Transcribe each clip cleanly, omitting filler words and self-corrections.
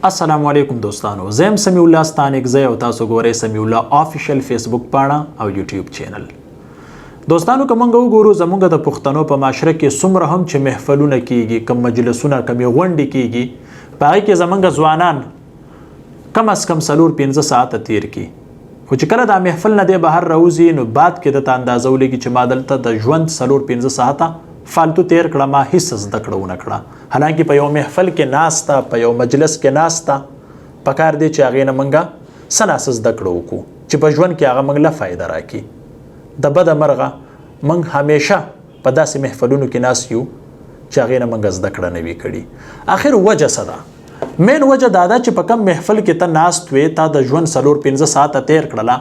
السلام علیکم دوستانو، زم سمیع الله ستانک زه او تاسو ګورئ سمیع الله آفیشل فیسبوک پاڼه او یوټیوب چینل. دوستانو که موږ وګورو زموږ د پښتنو په معاشره کې څومره هم چې محفلونه کیږي، کم مجلسونه، کم غونډې کیږي، په هغې کې زموږ ځوانان کم از کم 4-5 ساعته تیر کی. خو چې کله دا محفل نه دی بهر راوځي نو بعد کې درته اندازه ولګي چې ما دلته د ژوند 4-5 ساعته فالتو تیر کړه، ما هیڅ زده کړه ونه کړه. حالانکه په یو محفل کې ناسته، په یو مجلس کې ناسته، پکار دی چې هغې نه موږ څه ناسه زده کړه وکړو چې په ژوند کې هغه موږ له فایده راکړي. د بده مرغه موږ همیشه په داسې محفلونو کې ناست یو چې هغې نه موږ زده کړه نه وي کړي. آخر وجه څه ده؟ مین وجه دا ده چې په کم محفل کې ته ناست وې، تا د ژوند 4-5 ساعته تیر کړله،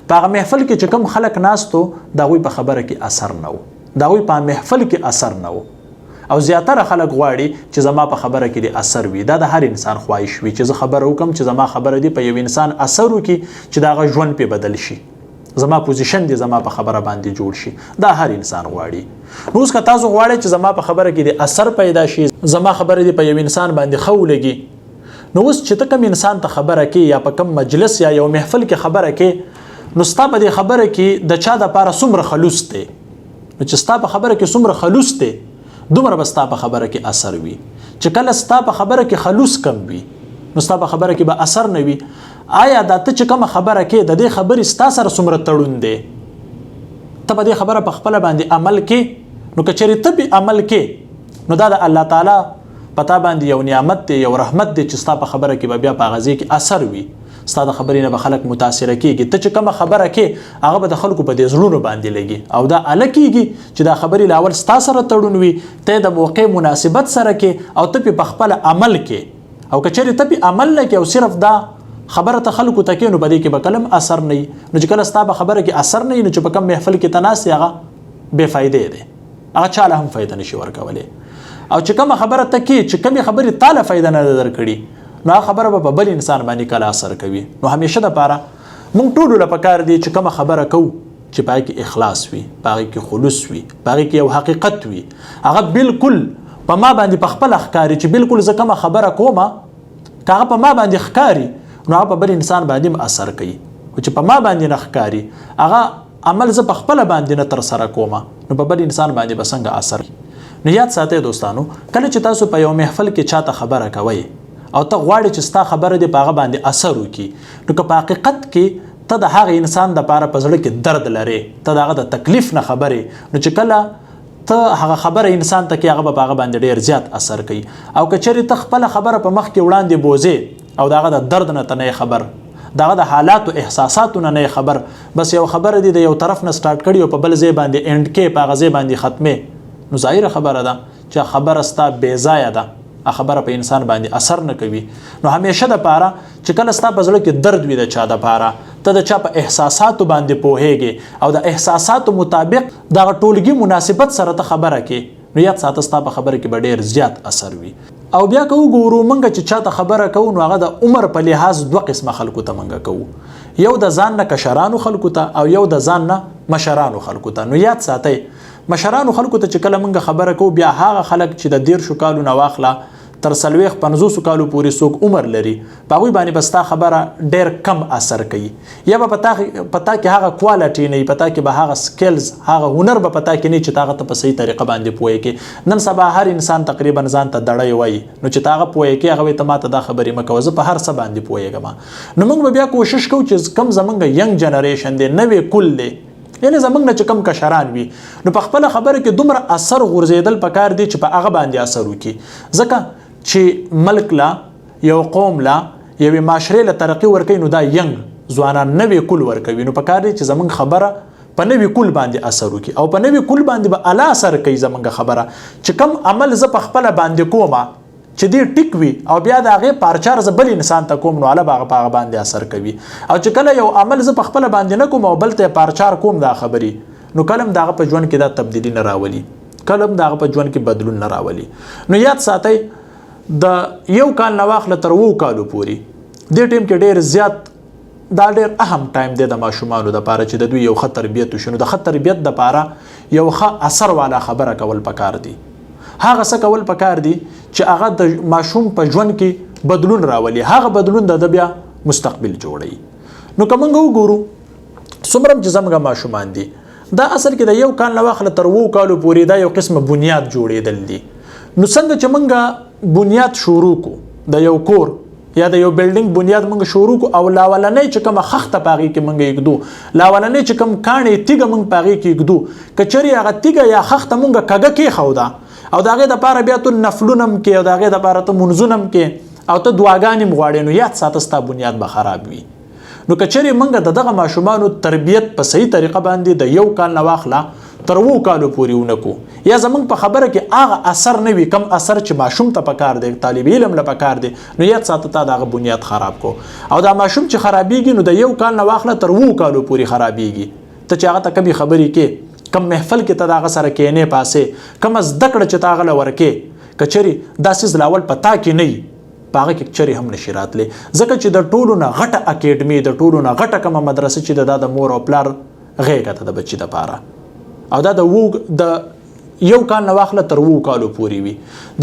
په هغه محفل کې چې کم خلک ناستو د هغوی په خبره کې اثر نه و، د هغوی په محفل کې اثر نه و. او زیاتره خلک غواړي چې زما په خبره کې د اثر وي. دا د هر انسان خواهش وي چې زه خبره وکم چې زما خبره دی په یو انسان اثر وکړي چې د هغه ژوند پې بدل شي، زما پوزیشن دی زما په خبره باندې جوړ شي. دا هر انسان غواړي. نو اوس که تاسو غواړئ چې زما په خبره کې د اثر پیدا شي، زما خبره دی په یو انسان باندې ښه ولګي، نو اوس چې ته کوم انسان ته خبره کې یا په کوم مجلس یا یو محفل کې خبره کې، نو ستا په دې خبره کې د چا دپاره څومره خلوص دی، نو چې ستا په خبره کې څومره خلوص دی دومره به ستا په خبره کې اثر وي. چې کله ستا په خبره کې خلوص کم وي نو ستا په خبره کې به اثر نه وي. آیا دا ته چې کومه خبره کې د دې خبرې ستا سره څومره تړون دی، ته په دې خبره په خپله باندې عمل کې، نو که چېرې ته پې عمل کې نو دا د الله تعالی په تا باندې یو نعمت دی، یو رحمت دی چې ستا په خبره کې به بیا په هغه ځای کې اثر وي. ستا د خبرې نه به خلک متاثره کېږي. ته چې کومه خبره کې هغه به د خلکو په دې زړونو باندې لګي، او دا اله کېږي چې دا خبرې له اول ستا سره تړون وي، ته د موقع مناسبت سره کې او ته پې په خپله عمل کې. او که چېرې ته پې عمل نه کې او صرف دا خبره ته خلکو ته کې، نو په دې کې به کلم اثر نه وي. نو چې کله ستا په خبره کې اثر نه وي، نو چې په کوم محفل کې ته ناست یې هغه بې فایدې دی، هغه چا له هم فایده نشي ورکولی. او چې کومه خبره ته کې چې کومې خبرې تا له فایده نه ده درکړي، نو هغه خبره به په بل انسان باندې کله اثر کوي. نو همیشه دپاره موږ ټولو له پکار دی چې کومه خبره کوو چې په هغې کې اخلاص وي، په هغې کې خلوص وي، په هغې کې یو حقیقت وي، هغه بالکل په ما باندې په خپله ښکاري چې بالکل زه کومه خبره کومه که هغه په ما باندې ښکاري نو هغه په بل انسان باندې هم اثر کوي. خو چې په ما باندې نه ښکاري، هغه عمل زه په خپله باندې نه ترسره کومه، نو په بل انسان باندې به څنګه اثر کوي. نو یاد ساتئ دوستانو، کله چې تاسو په یو محفل کې چاته خبره کوئ او ته غواړې چې ستا خبره دې په هغه باندې اثر وکړي، نو که په حقیقت کې ته د هغه انسان دپاره په زړه کې درد لرې، ته د هغه د تکلیف نه خبرې، نو چې کله ته هغه خبره انسان ته کې هغه به په هغه باندې ډېر زیات اثر کوي. او که چېرې ته خپله خبره په مخ کې وړاندې بوځې او د هغه د درد نه ته نه خبر، د هغه د حالاتو احساساتو نه خبر، بس یو خبره دې د یو طرف نه سټارټ کړي او په بل ځای باندې اینډ کې په هغه ځای باندې ختمې، نو ظاهره خبره ده چې خبره ستا بې ځایه ده، خبره په انسان باندې اثر نه کوي. نو همیشه دپاره چې کله ستا په زړه کې درد وي د چا دپاره، ته د چا په احساساتو باندې پوهېږې او د احساساتو مطابق دغه ټولګي مناسبت سره ته خبره کې، نو یاد ساته ستا په خبره کې به ډېر زیات اثر وي. او بیا که وګورو موږ چې چاته خبره کوو، نو هغه د عمر په لحاظ 2 قسمه خلکو ته موږ کوو، یو د ځان نه کشرانو خلکو ته او یو د ځان نه مشرانو خلکو ته. نو یاد ساتئ، مشرانو خلکو ته چې کله موږ خبره کوو، بیا هغه خلک چې د 13 کالو نه واخله تر 40-50 کالو پورې څوک عمر لري، په هغوی باندې به ستا خبره ډېر کم اثر کوي، یا به په تا کې هغه کوالټي نه وي، په تا کې به هغه سکلز، هغه هنر به په تا کې نه وي چې ته هغه ته په صحیح طریقه باندې پوهېږې. نن سبا هر انسان تقریبا ځان ته دړی وایي، نو چې ته هغه پوهېږې هغه وایي ته ما ته دا خبرې مه کوه، زه په هر څه باندې پوهېږم. نو موږ به بیا کوشش کوو چې کوم زموږ ینګ جنریشن دی، نوې کل دی، یعنې زموږ نه چې کم کشران وي، نو په خپله خبره کې دومره اثر غورځېدل پکار دی چې په هغه باندې اثر وکړي. ځکه چې ملک لا، یو قوم لا، یوې معاشرې له ترقي ورکوي، نو دا ینګ ځوانان نوې کل ورکوي. نو پکار دی چې زموږ خبره په نوې کل باندې اثر وکړي، او په نوې کل باندې به اعلی اثر کوي زموږ خبره. چې کم عمل زه په خپله باندې کومه چې دې ټیک وي او بیا د هغې پارچار زه بل انسان ته کوم، نو هله به هغه په هغه باندې اثر کوي. او چې کله یو عمل زه په خپله باندې نه کوم او بل ته پارچار کوم دا خبرې، نو کله هم د هغه په ژوند کې دا تبدیلي نه راولي، کله هم د هغه په ژوند کې بدلون نه راولي. نو یاد ساتئ، د 1 کال نه واخله تر 2 کالو پورې دې ټیم کې ډېر زیات دا ډېر اهم ټایم دی د ماشومانو دپاره چې د دوی یو ښه تربیت وشي. نو د ښه تربیت دپاره یو ښه اثر والا خبره کول پکار دي. هغه څه کول پکار دي چې هغه د ماشوم په ژوند کې بدلون راولي، هغه بدلون د بیا مستقبل جوړي. نو که موږ وګورو څومره چې زموږ ماشومان دي دا اصل کې د یو کال نه واخله تر 2 کالو پورې دا یو قسمه بنیاد جوړېدل دي. نو څنګه چې موږ بنیاد شروع کو د یو کور یا د یو بلډینګ بنیاد موږ شروع کو او لاولنې چې کوم خخته پاغي کې موږ یګدو لاولنې چې کوم کانې تیګه موږ پاغي کې یګدو کچري هغه تیګه یا خخته موږ کګه کې خودا او داغه د پاره بیا ته نفلونم کې او داغه د پاره ته منځونم کې او ته دعاګانې مغواړې نو یاد ساته ستا بنیاد به خراب وي. نو کچري موږ دغه ماشومانو تربیت په صحیح طریقه باندې د یو کال نه واخله تر 2 کالو پورې ونکو یا زمونږ په خبره کې هغه اثر نه وي کم اثر چې ماشوم ته پکار دی طالب علم له پکار دی نو یاد ساته تا دغه بنیاد خراب کو او دا ماشوم چې خرابېږي نو د یو کال نه واخله تر 2 کالو پورې خرابېږي. ته چې هغه ته کبي خبرې کې کم محفل کې ته دغه سره کېنې پاسې کم از دکړه چې تاغله ورکې کچري داسې لاول پتا کې نه پاغه کې چری هم نشی راتلې ځکه چې د ټولو نه غټه اکیډمي د ټولو نه غټه کومه مدرسه چې د مور او پلار غېږه ته د بچی د پاره او دا د یو کال نه واخله تر 2 کالو پورې وي.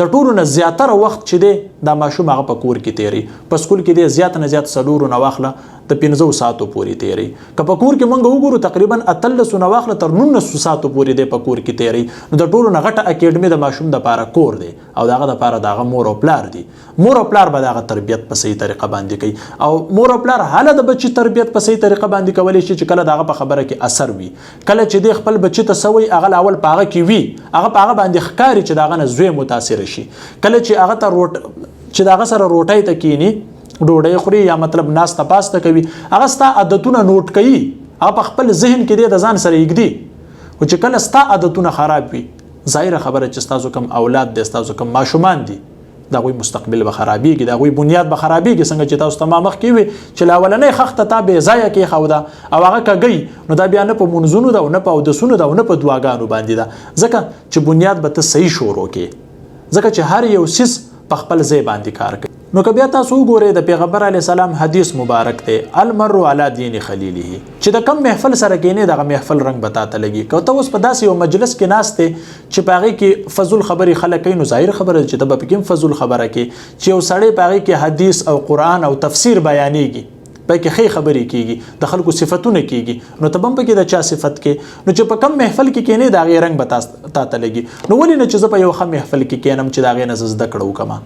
د ټولو نه زیاتره وخت چې دی دا ماشوم هغه په کور کې تیری په سکول کې دی زیات نه زیات 4 نه واخله د 15 ساعتو پورې تیری که په کور کې مونږ وګورو تقریبا 13 نه واخله تر 19 ساعتو پورې دی په کور کې تیری. نو د ټولو نه غټه اکیډمي د ماشوم د پاره کور دی او داغه د پاره داغه مور او پلار دی. مور او پلار به داغه تربیت په صحیح طریقه باندې کوي او مور او پلار حاله د بچی تربیت په صحیح طریقه باندې کولی شي چې کله داغه په خبره کې اثر وي کله چې د خپل بچی ته سوي اغل اول پاغه کې وي هغه پاغه باندې ښکاری چې داغه نه زوی متاثر شي کله چې هغه ته چې داغه سره روټۍ ته کینی ډوډۍ خوري یا مطلب ناسته پاسته کوي هغه ستا عادتونه نوٹ کوي هغه په خپل ذهن کې د ځان سره یګدي او چې کله ستا عادتونه خراب وي ظاهره خبره چې تاسو کوم اولاد دي تاسو کوم ماشومان دي دا غوي مستقبل به خرابېږي دا غوي بنیاد به خرابېږي څنګه چې تاسو تمام مخ کې وي چې لاولنې خخته تا به ځای کې خودا او هغه کګي نو دا بیا نه په منځونو دا نه په اودسونو دا نه په دعاګانو باندې دا ځکه چې بنیاد به ته صحیح شروع کې ځکه چې هر یو سیس په خپل ځای باندې کار کوي. نو که بیا تاسو وګورئ د پیغمبر علی السلام حدیث مبارک دی المر علی دین خلیله چې د کم محفل سره کېنه دغه محفل رنگ بتاته لګي که ته اوس په داسې یو مجلس کې ناشته چې پاغي کې فضل خبري خلک کوي نو ظاهر خبره چې د بپکم فضل خبره کې چې یو سړی پاغي کې حدیث او قران او تفسیر بیانېږي پکې خې خبرې کیږي د خلکو صفاتونه کیږي نو تبم پکې د چا صفت کې نو چې په کم محفل کې کېنه دغه رنگ بتاته لګي نو ولې نه چې په یو خم محفل کې کېنم چې دغه نزز د کړو کما